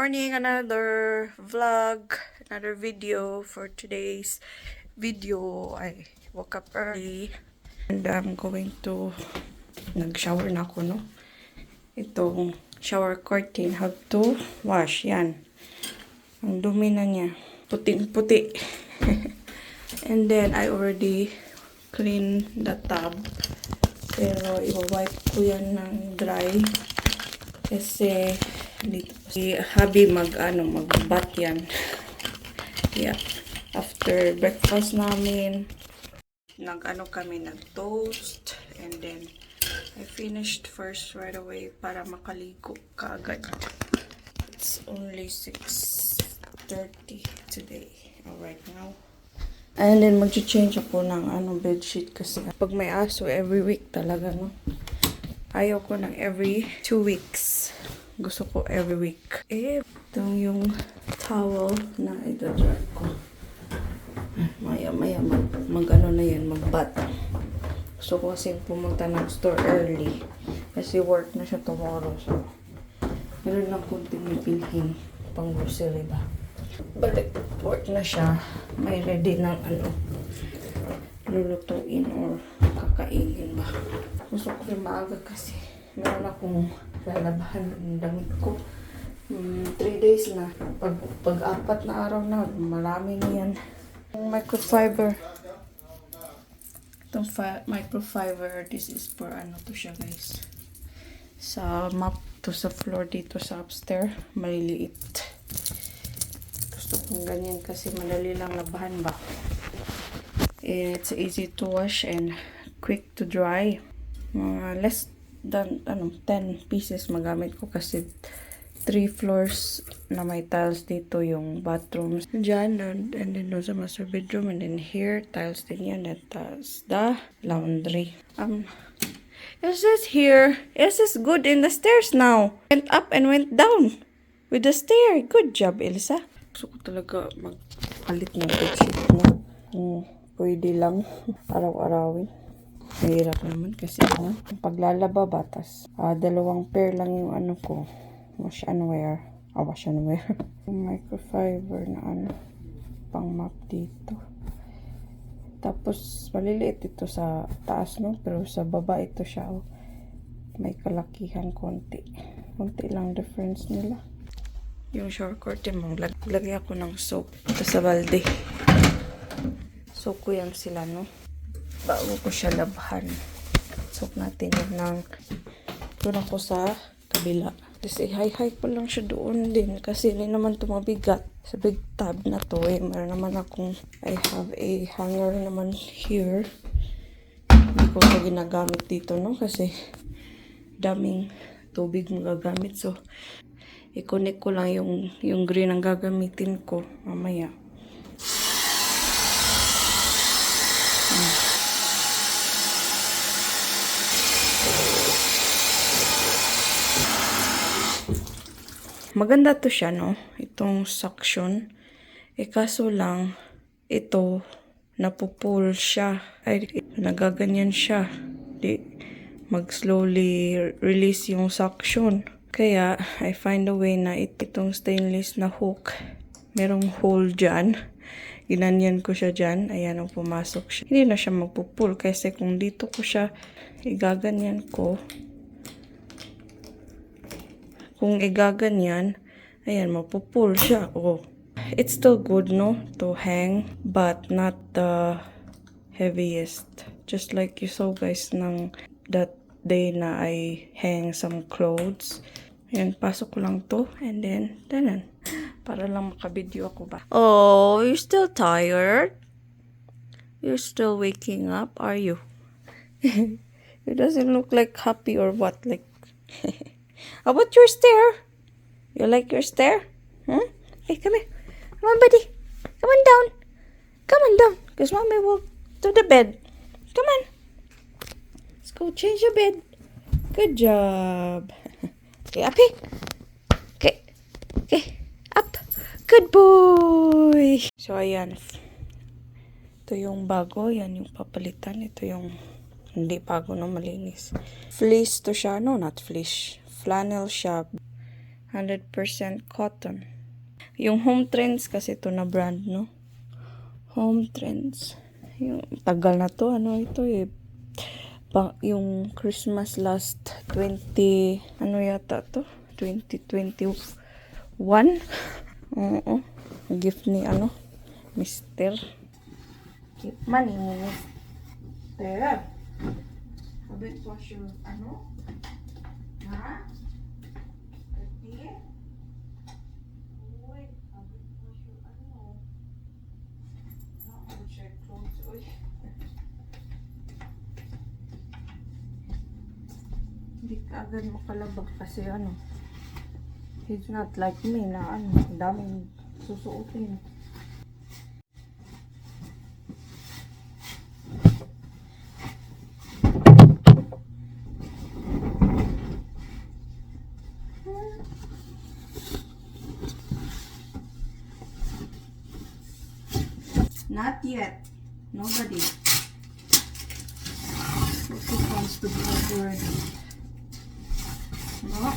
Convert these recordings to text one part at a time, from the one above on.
morning, another vlog, another video. For today's video, I woke up early and I'm going to nag-shower na ako, no? Itong shower curtain, have to wash, yan. Ang dumi na niya, puting-puti. And then I already clean the tub, pero i-wipe ko yan ng dry kasi dito si hubby magbat yan. Yeah, after breakfast namin kami nag-toast, and then I finished first right away para makaligo kaagad. It's only 6:30 today right now. And then mag-change ako ng bedsheet kasi pag may aso every week talaga, no? Ayaw ko ng every 2 weeks. Gusto ko every week. Ito yung towel na idadry ko. Maya mag-ano na yan, mag-bat. Gusto ko kasi pumunta ng store early kasi work na siya tomorrow. So, meron lang kunting bilhin pang grocery ba. Balik, work na siya. May ready ng lulutuin or kakainin ba. Gusto ko rin maaga kasi meron akong lalabahan ng damit ko. 3 days na. Pag 4 na araw na, marami na yan. Microfiber. Itong microfiber, this is for to siya, guys. Sa map to sa floor dito sa upstairs, maliliit. Gusto kong ganyan kasi madali lang labahan ba. It's easy to wash and quick to dry. Less than 10 pieces magamit ko kasi 3 floors na may tiles dito yung bathrooms dyan, and then sa master bedroom, and then here tiles din yan, and that's the laundry. Is this here? Is this good in the stairs now? Went up and went down with the stair. Good job, Elsa. Gusto ko talaga magpalit ng bedsheet mo. Pwede lang araw-arawin. Mahirap naman kasi paglalaba batas. 2 pair lang yung ko. Wash and wear. Wash and wear. Microfiber na pang map dito. Tapos maliliit ito sa taas, no? Pero sa baba ito siya. May kalakihan konti. Konti lang difference nila. Yung shower curtain mo, lagay ako ng soap. Ito sa balde. Soap ko yan sila, no? Bago ko siya labhan. Soak natin yun ng doon ako sa kabila. Kasi high ko lang siya doon din. Kasi hindi naman ito mabigat. Sa big tub na to meron naman akong I have a hanger naman here. Hindi ko ito ginagamit dito, no? Kasi daming tubig magagamit. So, i-connect ko lang yung green ang gagamitin ko mamaya. Maganda to siya, no? Itong suction. Kaso lang, ito, napupull siya. Ay, nagaganyan siya. Mag-slowly release yung suction. Kaya, I find a way na itong stainless na hook. Merong hole dyan. Ginanyan ko siya dyan. Ayan, pumasok siya. Hindi na siya magpupull. Kasi kung dito ko siya igaganyan ko, kung igaganyan, ayan, mapupull siya. It's still good, no? To hang, but not the heaviest. Just like you saw, guys, ng that day na I hang some clothes. Ayan, pasok ko lang to. And then, tanan. Para lang makabidyo ako ba. Oh, you're still tired? You're still waking up, are you? It doesn't look like happy or what, like... How about your stair? You like your stair? Hey, come here. Come on, buddy. Come on down. Come on down. Because mommy will to the bed. Come on. Let's go change your bed. Good job. Okay, up here. Okay. Up. Good boy. So, ayan. Ito yung bago. Yan yung papalitan. Ito yung hindi bago, no? Malinis. Fleece to siya. No, not fleece. Flannel siya. 100% cotton. Yung Home Trends kasi ito na brand, no? Home Trends. Yung tagal na to. Ano ito eh? Yung Christmas last 20... Ano yata to? 2021? Oo. Gift ni ano? Mister. Keep money, Mister. Habit po siya, ano? Ha? Pwede? Wait, habit po siya, ano? Check clothes. Uy. Hindi ka agad makalabak kasi ano, he's not like me na ano, daming susuotin. Not yet. Nobody. Who wants to be awkward? No.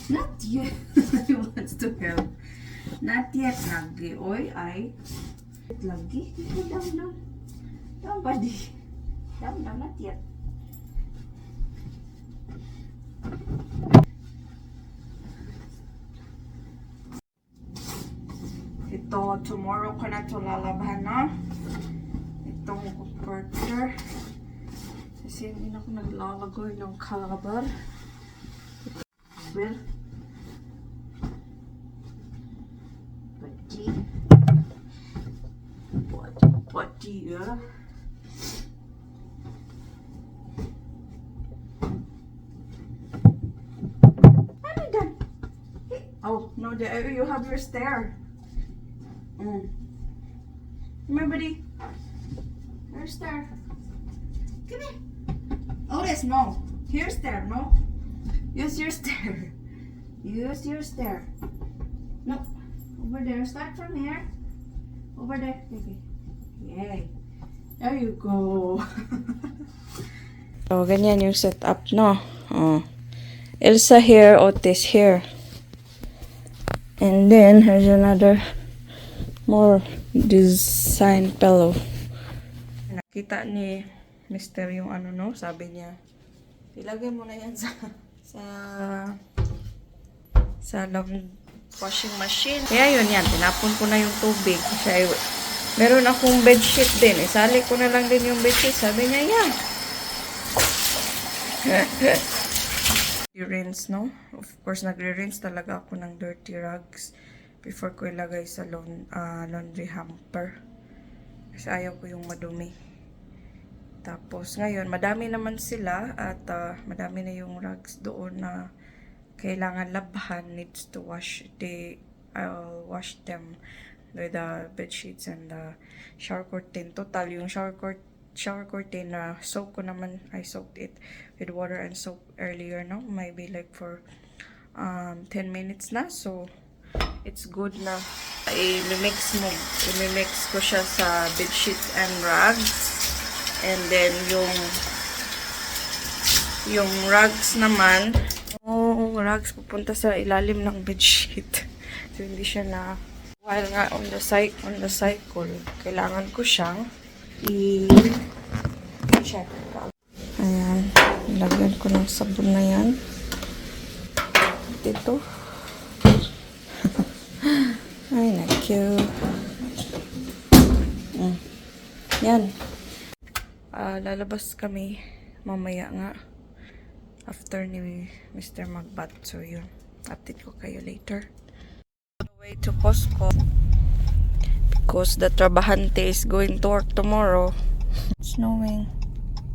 Not yet. He wants to help. Not yet, lagi. Oy, ay. Lagi. Down. Down, buddy. Down, not yet. Ito, tomorrow ko na ito lalabahan, no? Itong quarter. Kasi hindi na ako naglalagoy ng kalabar. Well, pati ya. Ano dan? Oh no, you have your stair. Remember, your stair. Come here. Oh, yes, no. Here's stair, no. Use your stair. Use your stair. No. Over there. Start from here. Over there. Okay. Yay. There you go. So, ganyan yung setup, no? Oh. Elsa here, Otis here. And then, here's another more design pillow. Nakita ni Mr. yung ano, no? Sabi niya, ilagay mo na yan sa washing machine. Kaya yun yan, tinapon ko na yung tubig. Kasi meron akong bedsheet din. Isali ko na lang din yung bedsheet. Sabi niya, yan. Rinse, no? Of course, nagre-rinse talaga ako ng dirty rugs before ko ilagay sa laundry hamper. Kasi ayaw ko yung madumi. Tapos, ngayon, madami naman sila at madami na yung rugs doon na kailangan labhan, needs to wash. I'll wash them with the bed sheets and the shower curtain. Total, yung shower curtain na soak ko naman, I soaked it with water and soap earlier, no? Maybe like for 10 minutes na. So, it's good na i-mix ko siya sa bed sheets and rugs. And then, yung rugs naman, rugs pupunta sa ilalim ng bedsheet. So, hindi siya na, while nga on the cycle, kailangan ko siyang i-check. Ayan, ilagyan ko ng sabon na yan. Dito. Ay, na-cute. Yan. Lalabas kami mamaya nga after ni Mr. Magbat. So yun, update ko kayo later. On the way to Costco because the trabahante is going to work tomorrow. It's snowing.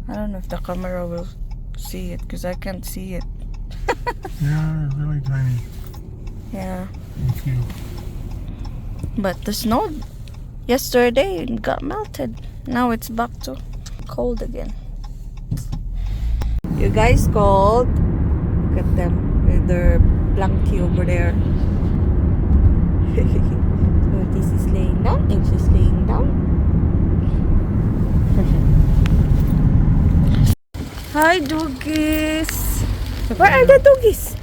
I don't know if the camera will see it because I can't see it. Yeah, really tiny. Yeah. Thank you. But the snow yesterday got melted. Now it's back to cold again. You guys called. Look at them with their blankie over there. So this is laying down and she's laying down. Hi, doggies. Where are the doggies?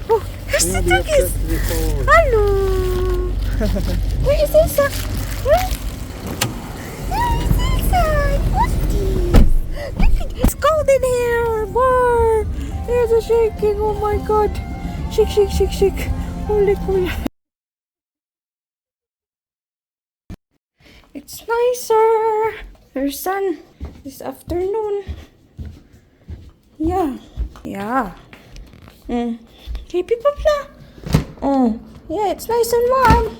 Oh, here's the doggies. Hello. Where is Elsa? Where is Elsa? What's this? Look at it's cold in here. Wow. There's a shaking. Oh my god. Shake, shake, shake, shake. Holy cool. It's nicer. There's sun this afternoon. Yeah. Yeah. Hey, people. Oh, yeah, it's nice and warm.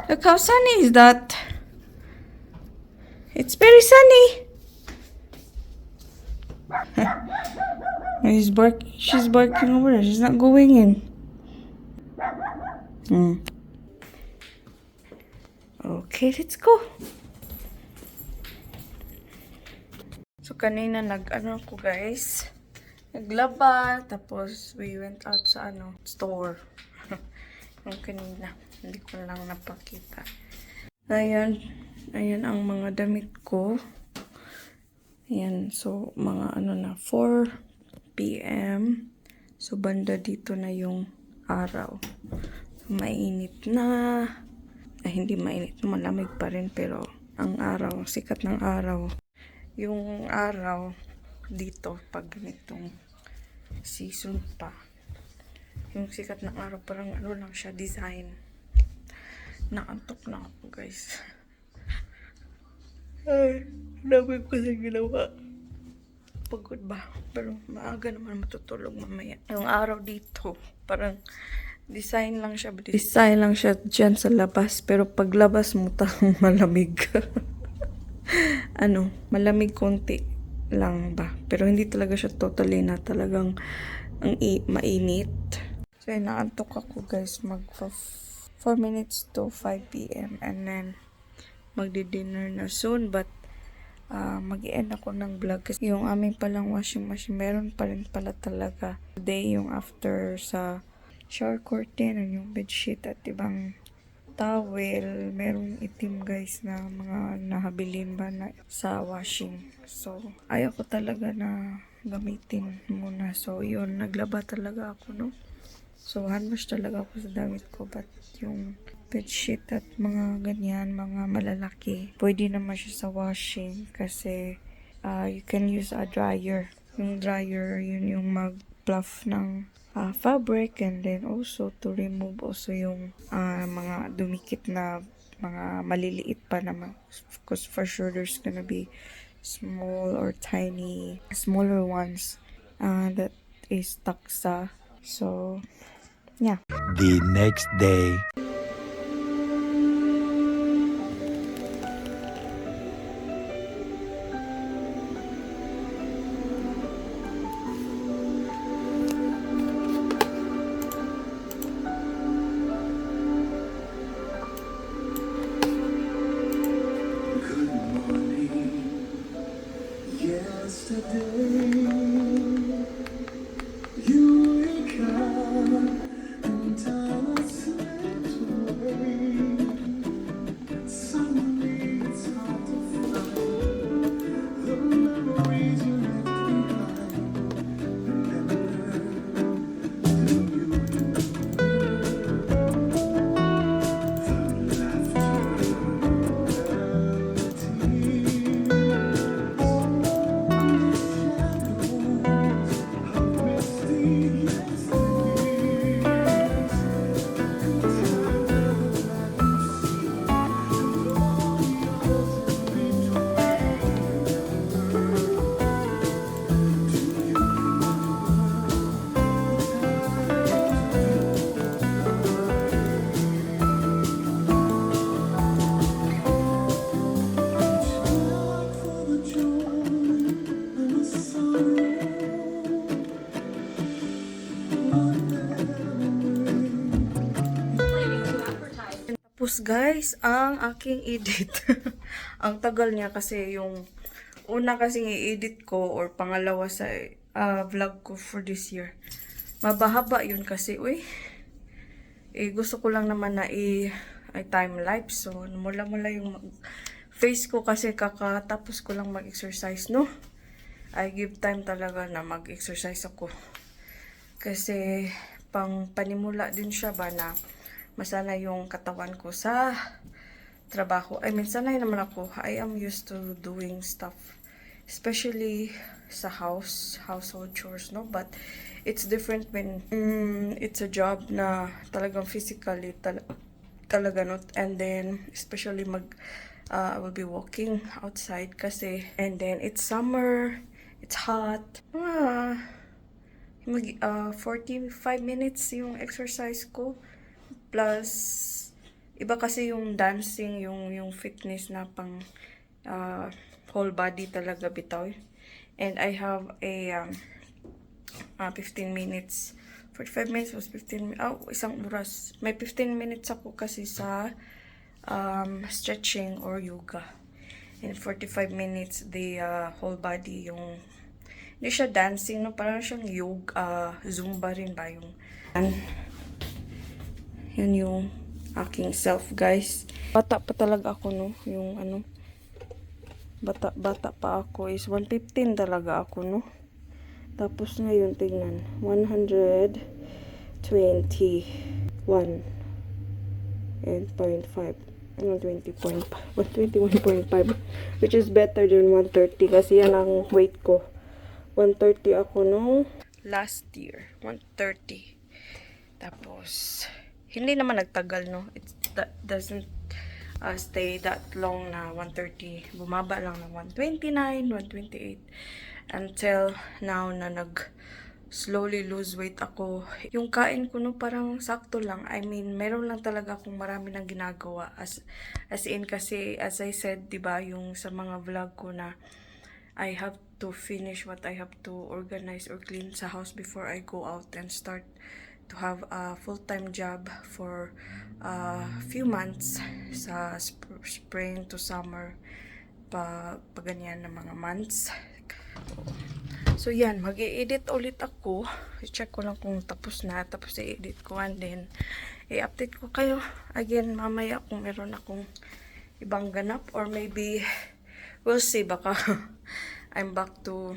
Look how sunny is that. It's very sunny. She's barking over there. She's not going in. Okay, let's go. So, kanina nag-ano ko guys. Naglaba. Tapos, we went out sa store. Yung kanina. Hindi ko lang napakita. Ayan. Ayan ang mga damit ko. Ayan. So, mga na 4 p.m. So, banda dito na yung araw. Mainit na. Ay, hindi mainit. Malamig pa rin. Pero, ang araw, sikat ng araw. Yung araw dito, pag ganitong season pa. Yung sikat ng araw, parang lang siya, design. Naantok na ako, guys. Ay, dami ko sa ginawa. Pagod ba? Pero maaga naman matutulog mamaya. Yung araw dito, parang design lang siya. Design lang siya dyan sa labas. Pero paglabas mo, tang malamig. Malamig konti lang ba. Pero hindi talaga siya totally na talagang mainit. So, naantok ako guys. 4 minutes to 5 p.m. And then, magdi-dinner na soon. But, mag-i-end ako ng vlog. Kasi yung aming palang washing machine, meron pa rin pala talaga. Today, yung after sa shower curtain, and yung bedsheet at ibang towel, merong itim guys na mga nahabilin ba na sa washing. So, ayaw ko talaga na gamitin muna. So, yun, naglaba talaga ako, no? So, handwash talaga ako sa damit ko. But, yung bedsheet at mga ganyan, mga malalaki, pwede naman siya sa washing kasi you can use a dryer. Yung dryer, yun yung mag-fluff ng fabric, and then also to remove also yung mga dumikit na mga maliliit pa naman, because for sure there's gonna be small or tiny smaller ones that is stuck sa. So yeah. The next day. Tapos guys, ang aking edit. Ang tagal niya kasi yung una kasing i-edit ko or pangalawa sa vlog ko for this year. Mabahaba yun kasi, gusto ko lang naman na time lapse. So, mula yung face ko kasi kakatapos ko lang mag-exercise, no? I give time talaga na mag-exercise ako. Kasi, pang panimula din siya ba na masana yung katawan ko sa trabaho. I mean, sanay naman ako. I am used to doing stuff. Especially sa household chores, no? But, it's different when it's a job na talagang physically talaga, no? And then, especially I will be walking outside kasi, and then it's summer, it's hot. 45 minutes yung exercise ko. Plus, iba kasi yung dancing, yung fitness na pang whole body talaga bitaw. And I have a 15 minutes. 45 minutes was 15 minutes. Isang oras. May 15 minutes ako kasi sa stretching or yoga. In 45 minutes, the whole body, yung hindi siya dancing, no? Parang siyang yoga, zumba rin ba yung yun yung aking self, guys. Bata pa talaga ako, no? Yung bata pa ako is 115 talaga ako, no? Tapos ngayon, tingnan, 121 and 0.5. 121.5, which is better than 130 kasi yan ang weight ko. 130 ako nung last year. 130. Tapos, hindi naman nagtagal, no? That doesn't stay that long na 130. Bumaba lang ng 129, 128. Until now na slowly lose weight ako. Yung kain ko, no, parang sakto lang. I mean, meron lang talaga akong marami nang ginagawa. As in kasi, as I said, diba, yung sa mga vlog ko na I have to finish what I have to organize or clean sa house before I go out and start to have a full-time job for a few months sa spring to summer pa ganyan na mga months. So yan, mag-i-edit ulit ako. I-check ko lang kung tapos na, tapos i-edit ko and then i-update ko kayo again mamaya kung meron akong ibang ganap or maybe we'll see, baka I'm back to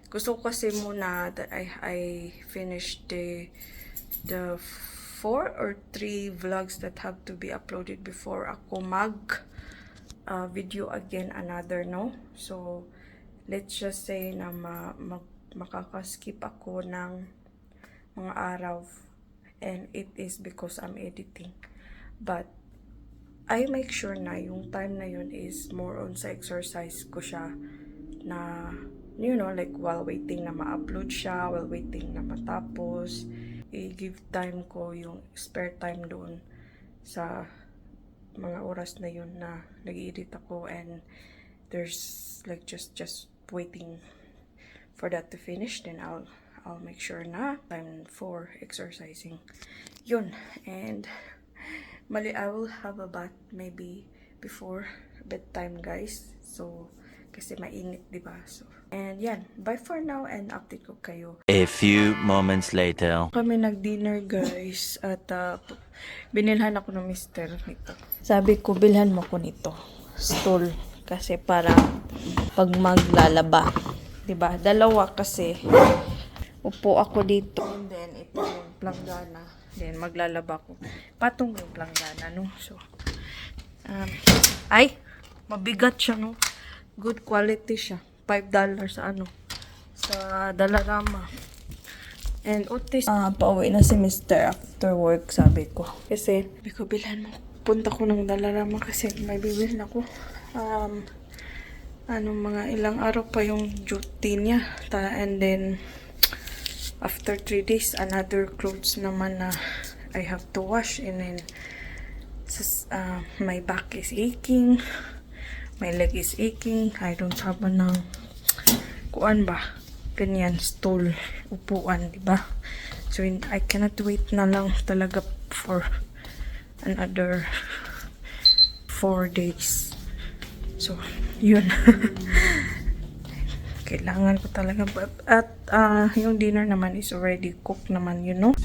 gusto ko kasi muna that I finished the 4 or 3 vlogs that have to be uploaded before ako video again another, no? So let's just say na makakaskip ako ng mga araw and it is because I'm editing. But I make sure na yung time na yun is more on sa exercise ko siya na, you know, like while waiting na ma-upload siya, while waiting na matapos, i-give time ko yung spare time doon sa mga oras na yun na nag-edit ako and there's like just waiting for that to finish, then I'll make sure na time for exercising yun. And I will have a bath maybe before bedtime, guys, so kasi mainit, diba? So and yan, bye for now and update ko kayo. A few moments later. Kami nag-dinner, guys, at binilhan ako ng mister nito. Sabi ko, bilhan mo ko nito stool kasi para pag maglalaba, diba? Dalawa kasi upo ako dito and then ito yung planggana, then maglalaba ko patong yung planggana, no? So ay mabigat siya, no? Good quality siya, $5 sa sa Dalarama. And otis pauwi na si Mr. after work, sabi ko bilhan mo, punta ko ng Dalarama kasi may bibilhin ako. Mga ilang araw pa yung duty niya. And then, after 3 days, another clothes naman na I have to wash. And then, my back is aching. My leg is aching. I don't have ng kuan ba? Ganyan, stool, upuan, diba? So, I cannot wait na lang talaga for another 4 days. So, yun. Kailangan ko talaga. At yung dinner naman is already cooked naman, you know.